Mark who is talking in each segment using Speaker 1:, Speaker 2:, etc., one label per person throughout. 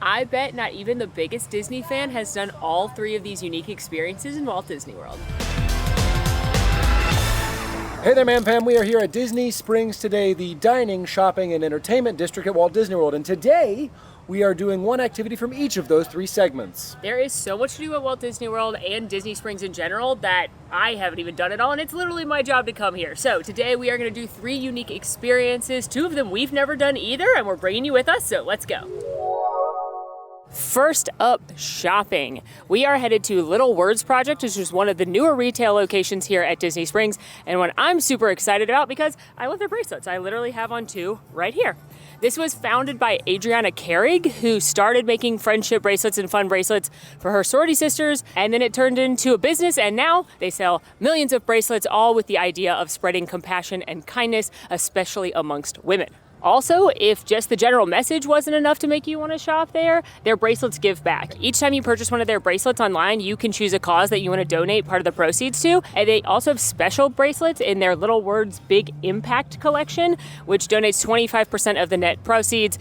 Speaker 1: I bet not even the biggest Disney fan has done all 3 of these unique experiences in Walt Disney World.
Speaker 2: Hey there, Man Fam. We are here at Disney Springs today, the dining, shopping, and entertainment district at Walt Disney World. And today, we are doing one activity from each of those 3 segments.
Speaker 1: There is so much to do at Walt Disney World and Disney Springs in general that I haven't even done it all, and it's literally my job to come here. So today we are going to do 3 unique experiences. 2 of them we've never done either, and we're bringing you with us, so let's go. First up, shopping. We are headed to Little Words Project, which is one of the newer retail locations here at Disney Springs, and one I'm super excited about because I love their bracelets. I literally have on 2 right here. This was founded by Adriana Carrig, who started making friendship bracelets and fun bracelets for her sorority sisters, and then it turned into a business, and now they sell millions of bracelets, all with the idea of spreading compassion and kindness, especially amongst women. Also, if just the general message wasn't enough to make you want to shop there, their bracelets give back. Each time you purchase one of their bracelets online, you can choose a cause that you want to donate part of the proceeds to. And they also have special bracelets in their Little Words Big Impact collection, which donates 25% of the net proceeds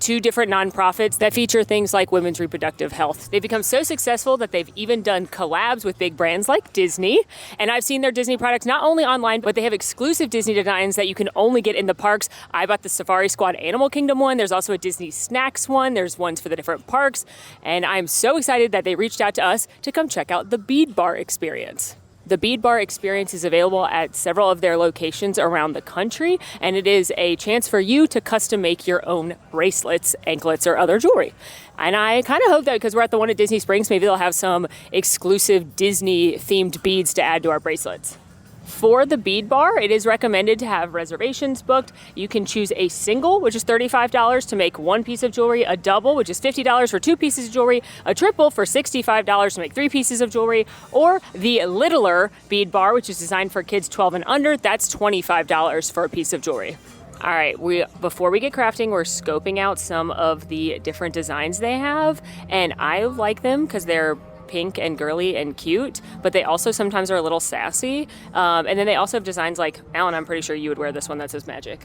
Speaker 1: to different nonprofits that feature things like women's reproductive health. They've become so successful that they've even done collabs with big brands like Disney. And I've seen their Disney products not only online, but they have exclusive Disney designs that you can only get in the parks. I bought the Safari Squad Animal Kingdom one. There's also a Disney Snacks one. There's ones for the different parks. And I'm so excited that they reached out to us to come check out the Bead Bar experience. The Bead Bar experience is available at several of their locations around the country, and it is a chance for you to custom make your own bracelets, anklets, or other jewelry. And I kind of hope that because we're at the one at Disney Springs, maybe they'll have some exclusive Disney-themed beads to add to our bracelets. For the Bead Bar, it is recommended to have reservations booked. You can choose a single, which is $35 to make 1 piece of jewelry, a double, which is $50 for 2 pieces of jewelry, a triple for $65 to make 3 pieces of jewelry, or the littler Bead Bar, which is designed for kids 12 and under. That's $25 for a piece of jewelry. All right, before we get crafting, we're scoping out some of the different designs they have, and I like them because they're pink and girly and cute, but they also sometimes are a little sassy. And then they also have designs like, Alan, I'm pretty sure you would wear this one that says magic.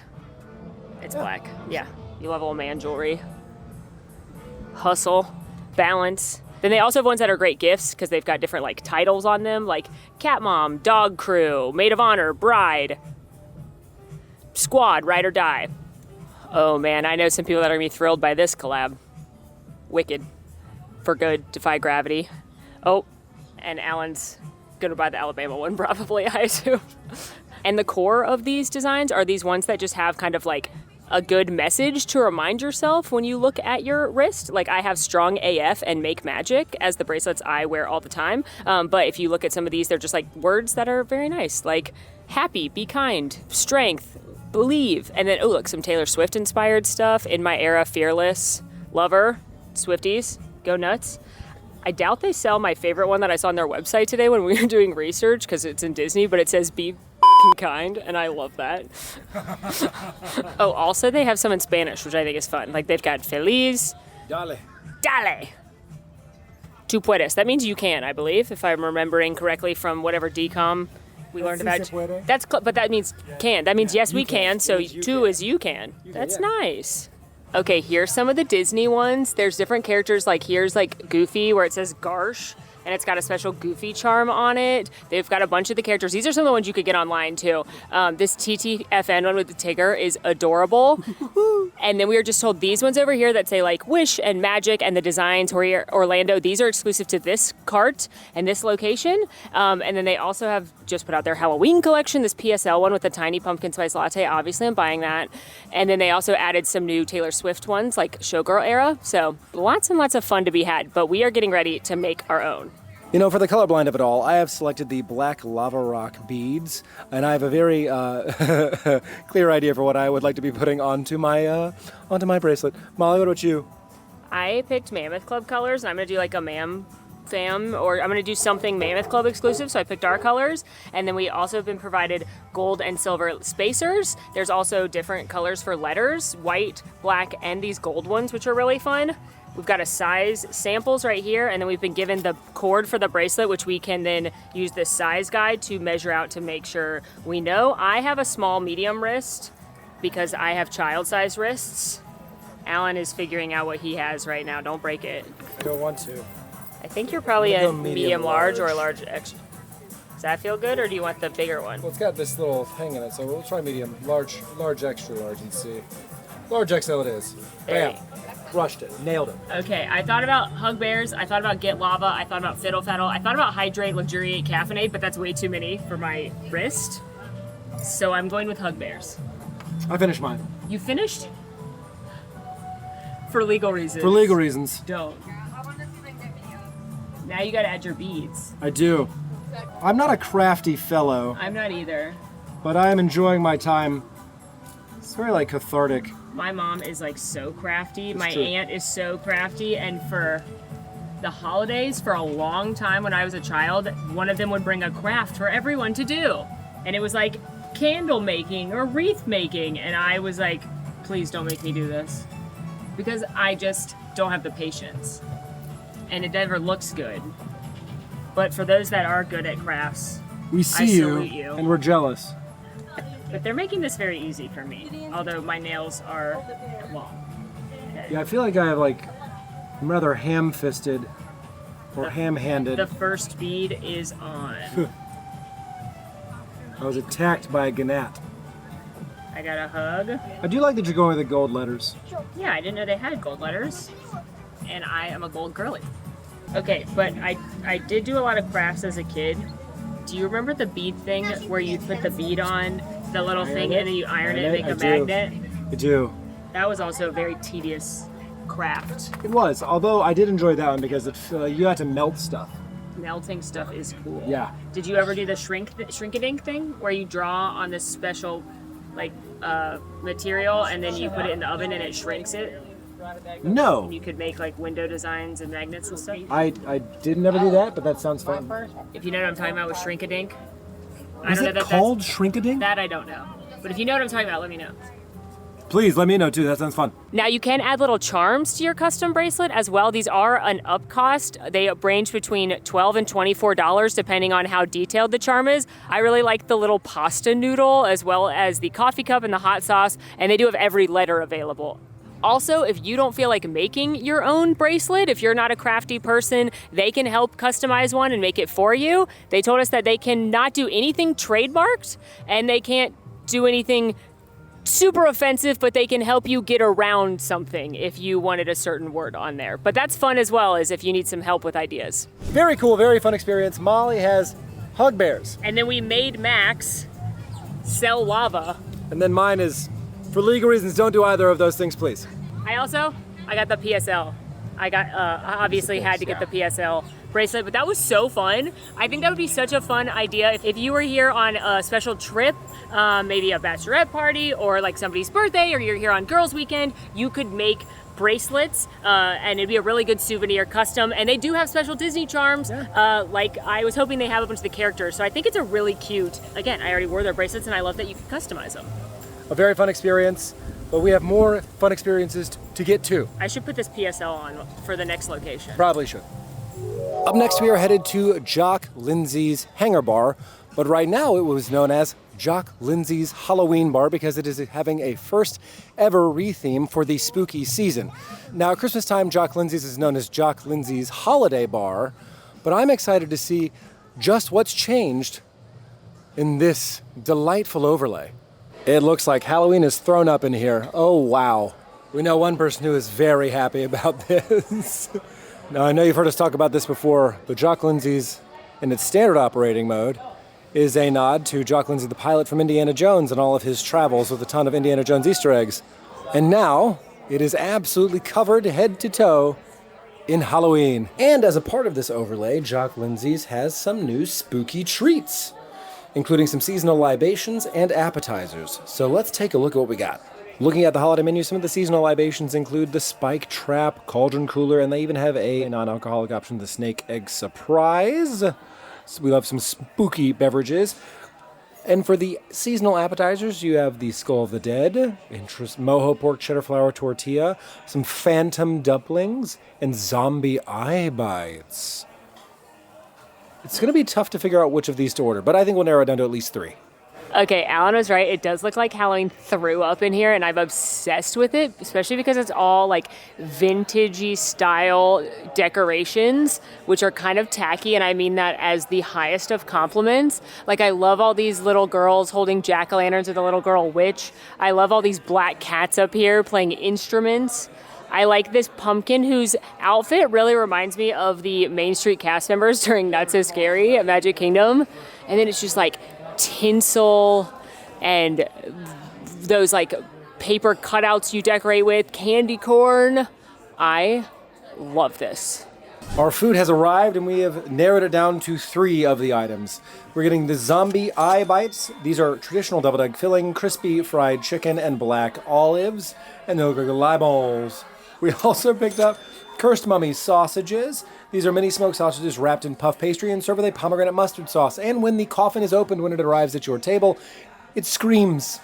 Speaker 1: It's black. Yeah. You love old man jewelry. Hustle. Balance. Then they also have ones that are great gifts because they've got different like titles on them, like Cat Mom, Dog Crew, Maid of Honor, Bride, Squad, Ride or Die. Oh man, I know some people that are going to be thrilled by this collab. Wicked. For good. Defy gravity. Oh, and Alan's gonna buy the Alabama one probably, I assume. And the core of these designs are these ones that just have kind of like a good message to remind yourself when you look at your wrist. Like I have Strong AF and Make Magic as the bracelets I wear all the time. But if you look at some of these, they're just like words that are very nice, like happy, be kind, strength, believe. And then, oh look, some Taylor Swift inspired stuff. In My Era, Fearless, Lover, Swifties, go nuts. I doubt they sell my favorite one that I saw on their website today when we were doing research because it's in Disney, but it says be kind, and I love that. Oh, also they have some in Spanish, which I think is fun. Like they've got Feliz.
Speaker 2: Dale.
Speaker 1: Dale. Tu puedes. That means you can, I believe, if I'm remembering correctly from whatever DCOM we learned about. But that means can. That means yes, we can. So tu is you can. That's nice. Okay, here's some of the Disney ones. There's different characters, like here's like Goofy where it says Garsh, and it's got a special Goofy charm on it. They've got a bunch of the characters. These are some of the ones you could get online too. This TTFN one with the Tigger is adorable. And then we were just told these ones over here that say like Wish and Magic and the designs Orlando, these are exclusive to this cart and this location. And then they also have just put out their Halloween collection, this PSL one with the tiny pumpkin spice latte. Obviously I'm buying that. And then they also added some new Taylor Swift ones like Showgirl era. So lots and lots of fun to be had, but we are getting ready to make our own.
Speaker 2: You know, for the colorblind of it all, I have selected the black lava rock beads, and I have a very clear idea for what I would like to be putting onto my bracelet. Molly, what about you?
Speaker 1: I picked Mammoth Club colors, and I'm going to do like a or I'm going to do something Mammoth Club exclusive, so I picked our colors. And then we also have been provided gold and silver spacers. There's also different colors for letters, white, black, and these gold ones, which are really fun. We've got a size samples right here, and then we've been given the cord for the bracelet, which we can then use this size guide to measure out to make sure we know. I have a small medium wrist because I have child-sized wrists. Alan is figuring out what he has right now. Don't break it.
Speaker 2: I don't want to.
Speaker 1: I think you're probably
Speaker 2: I'm
Speaker 1: a
Speaker 2: gonna go
Speaker 1: medium large or a
Speaker 2: large.
Speaker 1: large extra. Does that feel good, or do you want the bigger one?
Speaker 2: Well, it's got this little hang in it, so we'll try medium, large, extra large, and see. Large XL it is.
Speaker 1: There
Speaker 2: Bam. Crushed it. Nailed it.
Speaker 1: Okay, I thought about Hug Bears, I thought about Get Lava, I thought about Fiddle Faddle, I thought about Hydrate, Luxuriate, Caffeinate, but that's way too many for my wrist. So I'm going with Hug Bears.
Speaker 2: I finished mine.
Speaker 1: You finished? For legal reasons.
Speaker 2: For legal reasons.
Speaker 1: Don't. Now you gotta add your beads.
Speaker 2: I do. I'm not a crafty fellow,
Speaker 1: I'm not either.
Speaker 2: but I am enjoying my time. It's very, like, cathartic.
Speaker 1: My mom is like so crafty. My
Speaker 2: true.
Speaker 1: aunt is so crafty, and for the holidays, for a long time when I was a child, one of them would bring a craft for everyone to do. And it was like candle making or wreath making, and I was like, please don't make me do this. Because I just don't have the patience. And it never looks good. But for those that are good at crafts,
Speaker 2: We see
Speaker 1: salute you.
Speaker 2: and we're jealous.
Speaker 1: but they're making this very easy for me. Although my nails are long.
Speaker 2: Yeah, I feel like I have, like, I'm rather ham-fisted or ham-handed.
Speaker 1: The first bead is on.
Speaker 2: I was attacked by a gnat.
Speaker 1: I got a hug.
Speaker 2: I do like that you're going with the gold letters.
Speaker 1: Yeah, I didn't know they had gold letters. And I am a gold girly. Okay, but I did do a lot of crafts as a kid. Do you remember the bead thing where you put the bead on the little thing and then you iron it and make a magnet?
Speaker 2: I do.
Speaker 1: That was also a very tedious craft.
Speaker 2: It was, although I did enjoy that one because you had to melt stuff.
Speaker 1: Melting stuff is cool.
Speaker 2: Yeah.
Speaker 1: Did you ever do the shrink-a-dink thing where you draw on this special like material and then you put it in the oven and it shrinks it?
Speaker 2: No.
Speaker 1: You could make like window designs and magnets and stuff.
Speaker 2: I did never do that, but that sounds fun.
Speaker 1: If you know what I'm talking about with shrink-a-dink. I
Speaker 2: Is
Speaker 1: don't know
Speaker 2: it
Speaker 1: that
Speaker 2: called shrink-a-dink?
Speaker 1: that I don't know. But if you know what I'm talking about, let me know.
Speaker 2: Please let me know too. That sounds fun.
Speaker 1: Now you can add little charms to your custom bracelet as well. These are an up cost. They range between $12 and $24 depending on how detailed the charm is. I really like the little pasta noodle as well as the coffee cup and the hot sauce, and they do have every letter available. Also, if you don't feel like making your own bracelet, if you're not a crafty person, they can help customize one and make it for you. They told us that they cannot do anything trademarked and they can't do anything super offensive, but they can help you get around something if you wanted a certain word on there. But that's fun as well as if you need some help with ideas.
Speaker 2: Very cool, very fun experience. Molly has Hug Bears.
Speaker 1: And then we made Max sell lava.
Speaker 2: And then mine is, for legal reasons, don't do either of those things, please.
Speaker 1: I got the PSL. I obviously had to get the PSL bracelet, but that was so fun. I think that would be such a fun idea if you were here on a special trip, maybe a bachelorette party or like somebody's birthday, or you're here on girls' weekend, you could make bracelets and it'd be a really good souvenir custom. And they do have special Disney charms. Like I was hoping they have a bunch of the characters. So I think it's a really cute, again, I already wore their bracelets and I love that you can customize them.
Speaker 2: A very fun experience, but we have more fun experiences to get to.
Speaker 1: I should put this PSL on for the next location.
Speaker 2: Probably should. Up next, we are headed to Jock Lindsay's Hangar Bar, but right now it was known as Jock Lindsay's Halloween Bar because it is having a first ever retheme for the spooky season. Now, at Christmas time, Jock Lindsay's is known as Jock Lindsay's Holiday Bar, but I'm excited to see just what's changed in this delightful overlay. It looks like Halloween is thrown up in here. Oh, wow. We know one person who is very happy about this. Now, I know you've heard us talk about this before, but Jock Lindsay's, in its standard operating mode, is a nod to Jock Lindsay, the pilot from Indiana Jones and all of his travels with a ton of Indiana Jones Easter eggs. And now, it is absolutely covered head to toe in Halloween. And as a part of this overlay, Jock Lindsay's has some new spooky treats, including some seasonal libations and appetizers. So let's take a look at what we got. Looking at the holiday menu, some of the seasonal libations include the Spike Trap, Cauldron Cooler, and they even have a non-alcoholic option, the Snake Egg Surprise. So we love some spooky beverages. And for the seasonal appetizers, you have the Skull of the Dead, mojo pork cheddar flour tortilla, some phantom dumplings, and zombie eye bites. It's going to be tough to figure out which of these to order, but I think we'll narrow it down to at least 3.
Speaker 1: Okay, Alan was right. It does look like Halloween threw up in here, and I'm obsessed with it, especially because it's all like vintagey style decorations, which are kind of tacky, and I mean that as the highest of compliments. Like, I love all these little girls holding jack-o'-lanterns with a little girl witch. I love all these black cats up here playing instruments. I like this pumpkin whose outfit really reminds me of the Main Street cast members during Not So Scary at Magic Kingdom. And then it's just like tinsel and those like paper cutouts you decorate with, candy corn. I love this.
Speaker 2: Our food has arrived and we have narrowed it down to 3 of the items. We're getting the zombie eye bites. These are traditional deviled egg filling, crispy fried chicken, and black olives. And they look like limeballs. We also picked up Cursed Mummy sausages. These are mini smoked sausages wrapped in puff pastry and served with a pomegranate mustard sauce. And when the coffin is opened when it arrives at your table, it screams.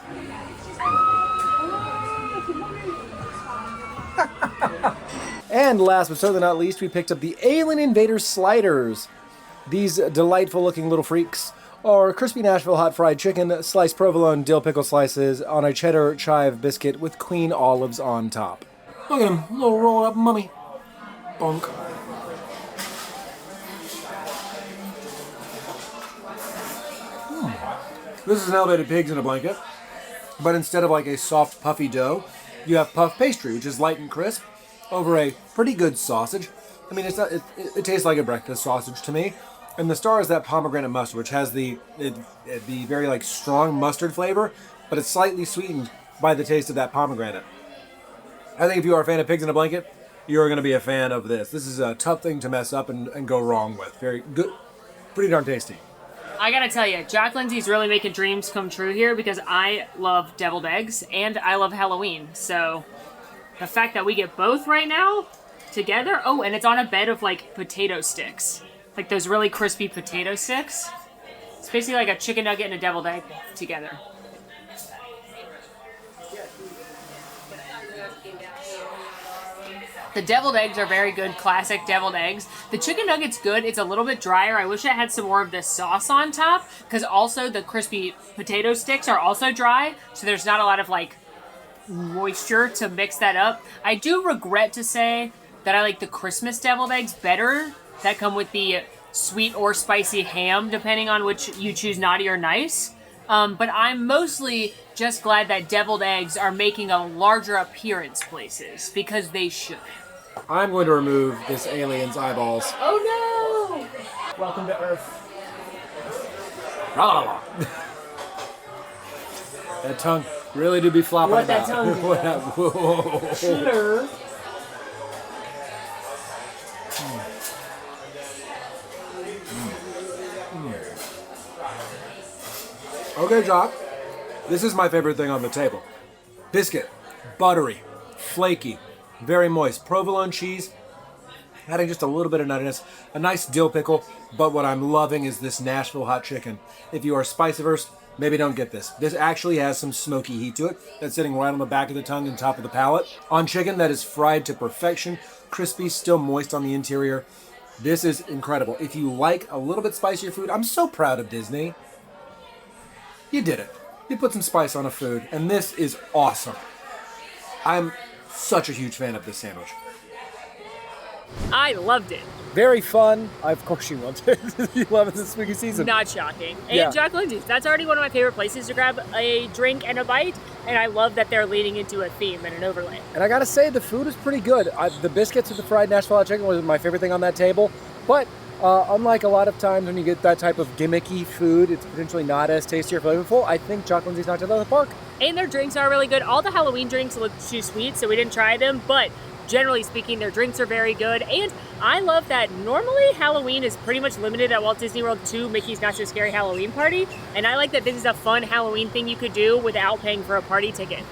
Speaker 2: And last but certainly not least, we picked up the Alien Invader sliders. These delightful looking little freaks are crispy Nashville hot fried chicken, sliced provolone dill pickle slices on a cheddar chive biscuit with queen olives on top. Look at him, little rolled up mummy. Bonk. This is an elevated pigs in a blanket, but instead of like a soft puffy dough, you have puff pastry, which is light and crisp, over a pretty good sausage. I mean, it's not, it tastes like a breakfast sausage to me. And the star is that pomegranate mustard, which has the very like strong mustard flavor, but it's slightly sweetened by the taste of that pomegranate. I think if you are a fan of pigs in a blanket, you're going to be a fan of this. This is a tough thing to mess up and go wrong with. Very good, pretty darn tasty.
Speaker 1: I gotta tell you, Jock Lindsay's really making dreams come true here because I love deviled eggs and I love Halloween. So the fact that we get both right now together, oh, and it's on a bed of like potato sticks, like those really crispy potato sticks. It's basically like a chicken nugget and a deviled egg together. The deviled eggs are very good, classic deviled eggs. The chicken nugget's good. It's a little bit drier. I wish I had some more of this sauce on top, because also the crispy potato sticks are also dry, so there's not a lot of like moisture to mix that up. I do regret to say that I like the Christmas deviled eggs better that come with the sweet or spicy ham, depending on which you choose, naughty or nice. But I'm mostly just glad that deviled eggs are making a larger appearance places, because they should.
Speaker 2: I'm going to remove this alien's eyeballs.
Speaker 1: Oh no! Welcome to Earth.
Speaker 2: That tongue really do be flopping
Speaker 1: What
Speaker 2: about.
Speaker 1: that tongue do?
Speaker 2: Whoa.
Speaker 1: Slur.
Speaker 2: Okay, Jock. This is my favorite thing on the table. Biscuit, buttery, flaky, very moist. Provolone cheese, adding just a little bit of nuttiness. A nice dill pickle, but what I'm loving is this Nashville hot chicken. If you are spice averse, maybe don't get this. This actually has some smoky heat to it that's sitting right on the back of the tongue and top of the palate. On chicken that is fried to perfection, crispy, still moist on the interior. This is incredible. If you like a little bit spicier food, I'm so proud of Disney. You did it. You put some spice on a food, and this is awesome. I'm such a huge fan of this sandwich.
Speaker 1: I loved it.
Speaker 2: Very fun. Of course you want it. You love it this spooky season.
Speaker 1: Not shocking. And
Speaker 2: Yeah.
Speaker 1: Jock Lindsay's, that's already one of my favorite places to grab a drink and a bite, and I love that they're leading into a theme and an overlay.
Speaker 2: And I gotta say, the food is pretty good. The biscuits with the fried Nashville hot chicken was my favorite thing on that table. But unlike a lot of times when you get that type of gimmicky food, it's potentially not as tasty or flavorful. I think Jock Lindsay's knocked it out of the park.
Speaker 1: And their drinks are really good. All the Halloween drinks look too sweet, so we didn't try them, but generally speaking, their drinks are very good. And I love that normally Halloween is pretty much limited at Walt Disney World to Mickey's Not So Scary Halloween Party. And I like that this is a fun Halloween thing you could do without paying for a party ticket.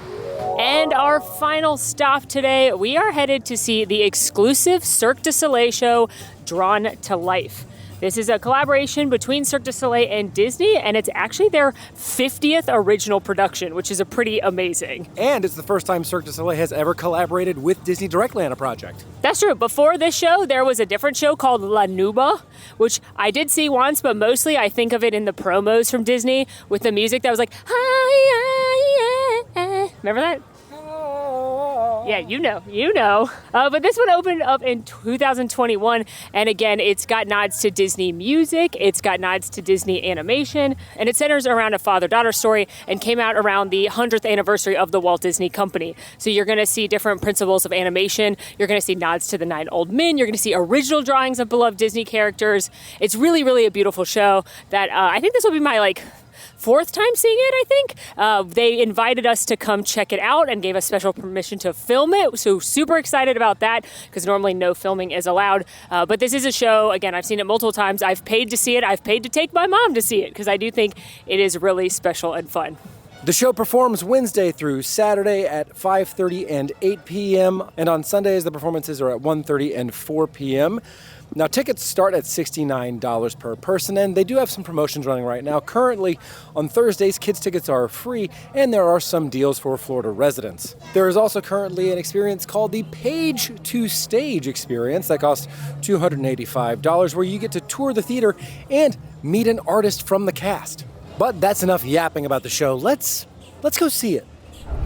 Speaker 1: And our final stop today, we are headed to see the exclusive Cirque du Soleil show, Drawn to Life. This is a collaboration between Cirque du Soleil and Disney, and it's actually their 50th original production, which is a pretty amazing.
Speaker 2: And it's the first time Cirque du Soleil has ever collaborated with Disney directly on a project.
Speaker 1: That's true. Before this show, there was a different show called La Nuba, which I did see once, but mostly I think of it in the promos from Disney with the music that was like, remember that? Yeah, you know. But this one opened up in 2021, and again, it's got nods to Disney music, it's got nods to Disney animation, and it centers around a father-daughter story and came out around the 100th anniversary of the Walt Disney Company. So you're going to see different principles of animation, you're going to see nods to the 9 Old Men, you're going to see original drawings of beloved Disney characters. It's really, really a beautiful show that I think this will be my, 4th time seeing it, I think. They invited us to come check it out and gave us special permission to film it. So super excited about that because normally no filming is allowed. But this is a show, again, I've seen it multiple times. I've paid to see it. I've paid to take my mom to see it because I do think it is really special and fun.
Speaker 2: The show performs Wednesday through Saturday at 5:30 and 8 p.m. And on Sundays, the performances are at 1:30 and 4 p.m. Now, tickets start at $69 per person, and they do have some promotions running right now. Currently, on Thursdays, kids' tickets are free, and there are some deals for Florida residents. There is also currently an experience called the Page to Stage experience that costs $285, where you get to tour the theater and meet an artist from the cast. But that's enough yapping about the show. Let's go see it.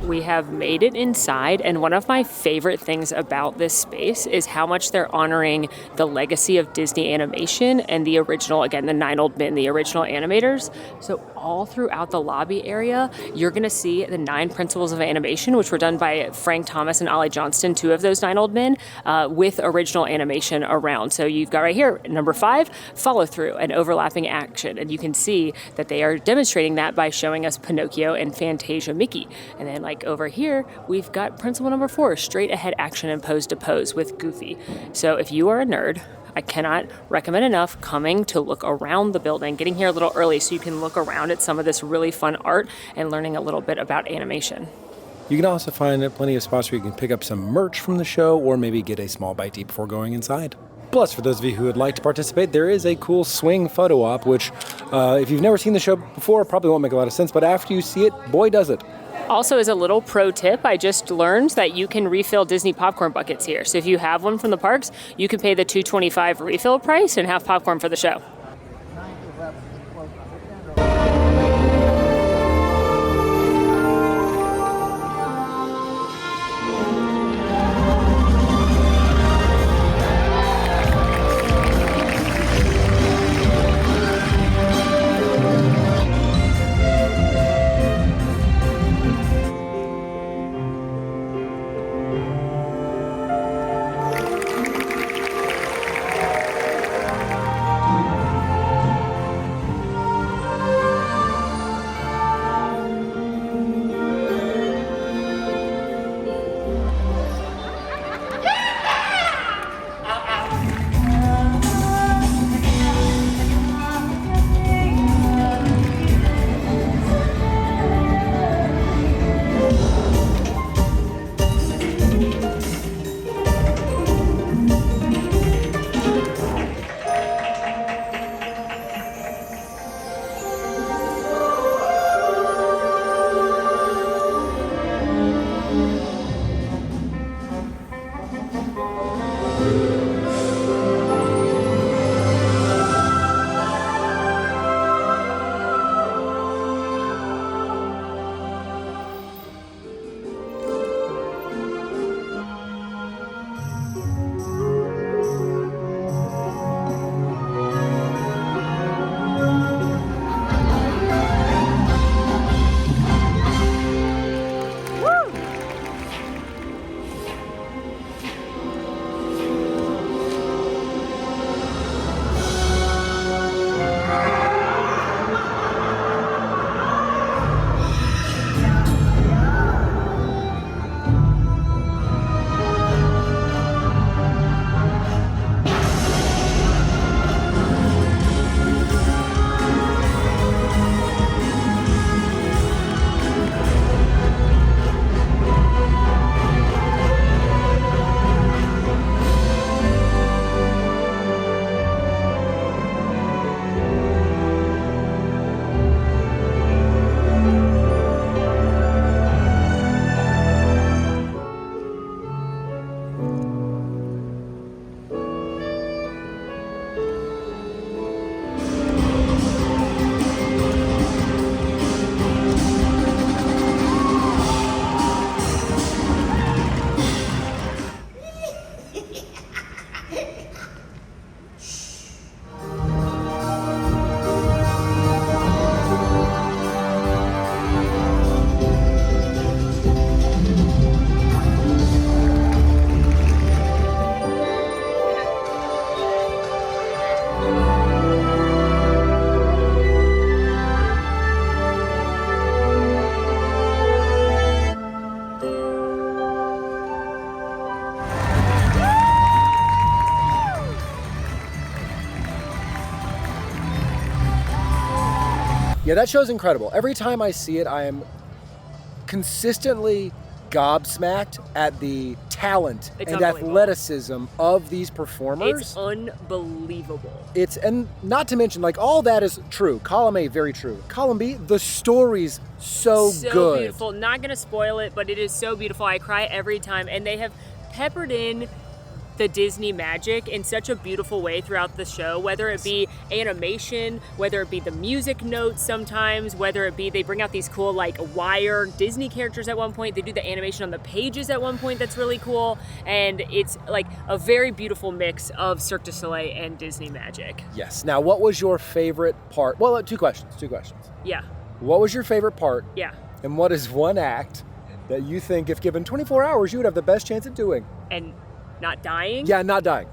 Speaker 1: We have made it inside, and one of my favorite things about this space is how much they're honoring the legacy of Disney animation and the original, again, the 9 Old Men, the original animators. So all throughout the lobby area, you're going to see the 9 principles of animation, which were done by Frank Thomas and Ollie Johnston, 2 of those 9 Old Men, with original animation around. So you've got right here, number 5, follow through and overlapping action. And you can see that they are demonstrating that by showing us Pinocchio and Fantasia Mickey. And then over here, we've got principle number 4, straight ahead action and pose to pose with Goofy. So if you are a nerd, I cannot recommend enough coming to look around the building, getting here a little early so you can look around at some of this really fun art and learning a little bit about animation.
Speaker 2: You can also find plenty of spots where you can pick up some merch from the show or maybe get a small bite to eat before going inside. Plus, for those of you who would like to participate, there is a cool swing photo op, which if you've never seen the show before, probably won't make a lot of sense, but after you see it, boy, does it.
Speaker 1: Also, as a little pro tip, I just learned that you can refill Disney popcorn buckets here. So if you have one from the parks, you can pay the $2.25 refill price and have popcorn for the show.
Speaker 2: Yeah, that show's incredible. Every time I see it, I am consistently gobsmacked at the talent and athleticism of these performers.
Speaker 1: It's unbelievable.
Speaker 2: And not to mention, like, all that is true. Column A, very true. Column B, the story's so good.
Speaker 1: Beautiful. Not gonna spoil it, but it is so beautiful. I cry every time, and they have peppered in the Disney magic in such a beautiful way throughout the show, whether it be animation, whether it be the music notes sometimes, whether it be they bring out these cool like wire Disney characters at one point, they do the animation on the pages at one point that's really cool, and it's like a very beautiful mix of Cirque du Soleil and Disney magic.
Speaker 2: Yes. Now, what was your favorite part? Well, two questions.
Speaker 1: Yeah.
Speaker 2: What was your favorite part?
Speaker 1: Yeah.
Speaker 2: And what is one act that you think, if given 24 hours, you would have the best chance at doing?
Speaker 1: And not dying?
Speaker 2: Yeah, not dying.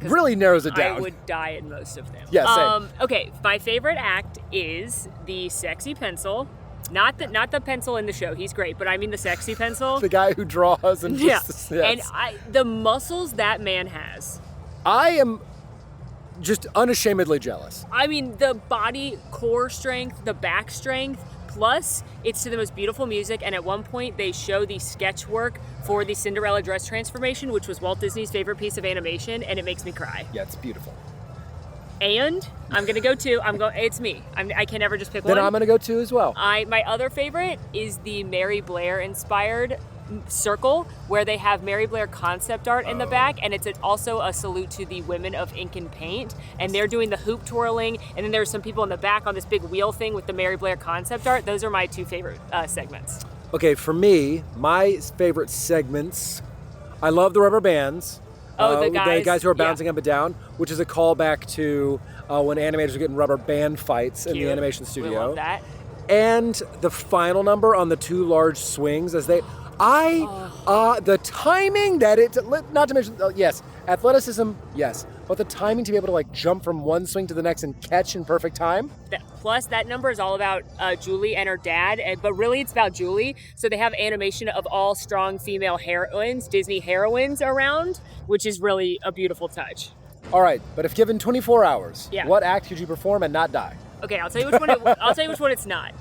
Speaker 2: Really narrows it down.
Speaker 1: I would die in most of them.
Speaker 2: Yeah, same.
Speaker 1: Okay, my favorite act is the sexy pencil. Not the pencil in the show. He's great, but I mean the sexy pencil.
Speaker 2: The guy who draws and
Speaker 1: yes. And the muscles that man has.
Speaker 2: I am just unashamedly jealous.
Speaker 1: I mean, the body core strength, the back strength, plus it's to the most beautiful music. And at one point they show the sketch work for the Cinderella dress transformation, which was Walt Disney's favorite piece of animation, and it makes me cry.
Speaker 2: Yeah, it's beautiful.
Speaker 1: And I'm gonna go two. It's me. I can never just pick one.
Speaker 2: Then I'm gonna go two as well.
Speaker 1: My other favorite is the Mary Blair inspired circle, where they have Mary Blair concept art in the back, and it's also a salute to the women of ink and paint, and they're doing the hoop twirling, and then there's some people in the back on this big wheel thing with the Mary Blair concept art. Those are my two favorite segments.
Speaker 2: Okay, for me, my favorite segments, I love the rubber bands.
Speaker 1: The
Speaker 2: guys who are bouncing up and down, which is a callback to when animators were getting rubber band fights in the animation studio.
Speaker 1: We love that.
Speaker 2: And the final number on the two large swings as they... the timing that not to mention, yes, athleticism, yes, but the timing to be able to like jump from one swing to the next and catch in perfect time.
Speaker 1: Plus, that number is all about Julie and her dad, but really it's about Julie. So they have animation of all strong female heroines, Disney heroines around, which is really a beautiful touch.
Speaker 2: All right, but if given 24 hours,
Speaker 1: yeah.
Speaker 2: What act could you perform and not die?
Speaker 1: Okay, I'll tell you which one. I'll tell you which one it's not.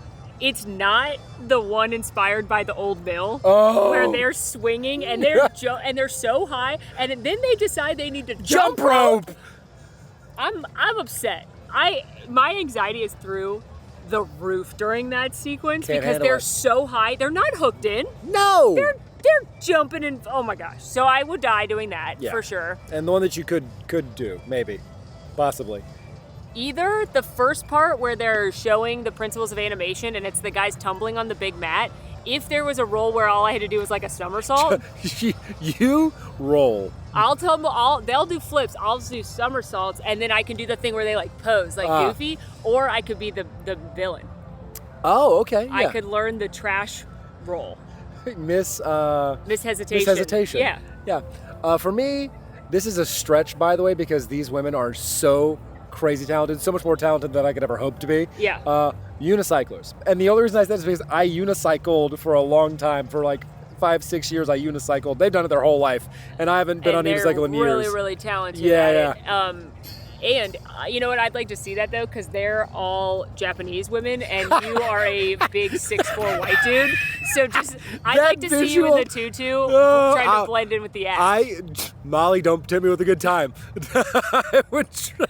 Speaker 1: It's not the one inspired by the old mill, where they're swinging and they're so high, and then they decide they need to jump rope. I'm upset. My anxiety is through the roof during that sequence because they're so high. They're not hooked in.
Speaker 2: No.
Speaker 1: They're jumping in. Oh my gosh. So I would die doing that for sure.
Speaker 2: And the one that you could do, maybe, possibly.
Speaker 1: Either the first part where they're showing the principles of animation and it's the guys tumbling on the big mat. If there was a roll where all I had to do was like a somersault,
Speaker 2: you roll.
Speaker 1: I'll tell them they'll do flips, I'll do somersaults, and then I can do the thing where they like pose like Goofy, or I could be the villain.
Speaker 2: Oh, okay. Yeah.
Speaker 1: I could learn the trash roll.
Speaker 2: Miss
Speaker 1: Hesitation.
Speaker 2: Miss Hesitation.
Speaker 1: Yeah.
Speaker 2: Yeah. For me, this is a stretch, by the way, because these women are so crazy talented, so much more talented than I could ever hope to be.
Speaker 1: Yeah.
Speaker 2: Unicyclers. And the only reason I said this is because I unicycled for a long time. For like 5-6 years, I unicycled. They've done it their whole life, and I haven't been on a unicycle in years.
Speaker 1: They're really, really talented at it. And you know what? I'd like to see that though, because they're all Japanese women, and you are a big 6'4" white dude. So I'd like to see you in the tutu, trying to blend in with the act.
Speaker 2: Molly, don't tempt me with a good time. I would try.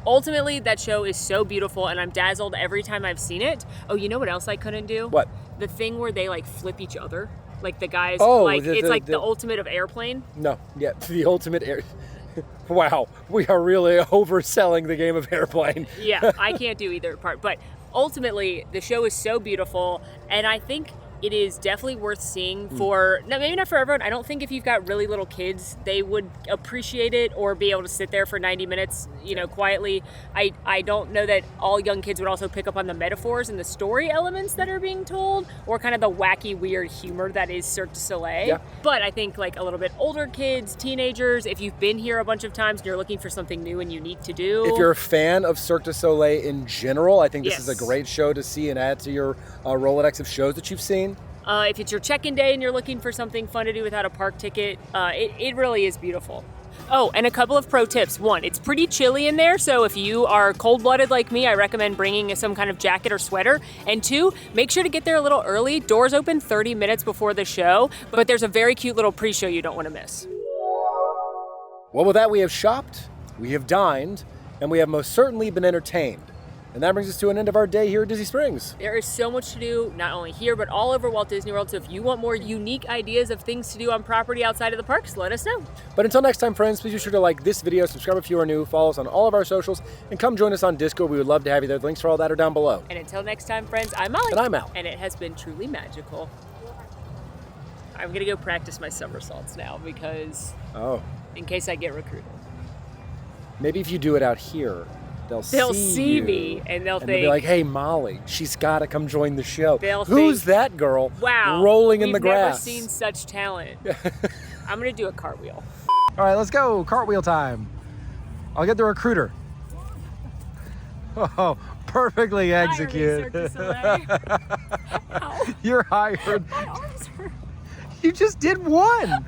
Speaker 1: Ultimately, that show is so beautiful, and I'm dazzled every time I've seen it. Oh, you know what else I couldn't do?
Speaker 2: What?
Speaker 1: The thing where they like flip each other. Like the guys, it's like the ultimate of airplane.
Speaker 2: No, yeah, the ultimate air. Wow, we are really overselling the game of airplane.
Speaker 1: Yeah, I can't do either part. But ultimately, the show is so beautiful, and I think it is definitely worth seeing for, maybe not for everyone. I don't think if you've got really little kids, they would appreciate it or be able to sit there for 90 minutes, quietly. I don't know that all young kids would also pick up on the metaphors and the story elements that are being told, or kind of the wacky, weird humor that is Cirque du Soleil.
Speaker 2: Yeah.
Speaker 1: But I think like a little bit older kids, teenagers, if you've been here a bunch of times and you're looking for something new and unique to do.
Speaker 2: If you're a fan of Cirque du Soleil in general, I think this is a great show to see and add to your Rolodex of shows that you've seen.
Speaker 1: If it's your check-in day and you're looking for something fun to do without a park ticket, it really is beautiful. Oh, and a couple of pro tips. One, it's pretty chilly in there, so if you are cold-blooded like me, I recommend bringing some kind of jacket or sweater. And two, make sure to get there a little early. Doors open 30 minutes before the show, but there's a very cute little pre-show you don't want to miss.
Speaker 2: Well, with that, we have shopped, we have dined, and we have most certainly been entertained. And that brings us to an end of our day here at Disney Springs.
Speaker 1: There is so much to do, not only here, but all over Walt Disney World. So if you want more unique ideas of things to do on property outside of the parks, let us know.
Speaker 2: But until next time, friends, please be sure to like this video, subscribe if you are new, follow us on all of our socials, and come join us on Discord. We would love to have you there. The links for all that are down below.
Speaker 1: And until next time, friends, I'm Molly.
Speaker 2: And I'm Al.
Speaker 1: And it has been truly magical. I'm gonna go practice my somersaults now because in case I get recruited.
Speaker 2: Maybe if you do it out here, they'll
Speaker 1: see
Speaker 2: you,
Speaker 1: me and they'll think,
Speaker 2: be like, hey, Molly, she's got to come join the show.
Speaker 1: think,
Speaker 2: Who's that girl
Speaker 1: wow,
Speaker 2: rolling in the grass?
Speaker 1: We've never seen such talent. I'm going to do a cartwheel.
Speaker 2: All right, let's go. Cartwheel time. I'll get the recruiter. Oh, perfectly executed.
Speaker 1: Cirque du Soleil.
Speaker 2: You're hired.
Speaker 1: My arms hurt.
Speaker 2: You just did one.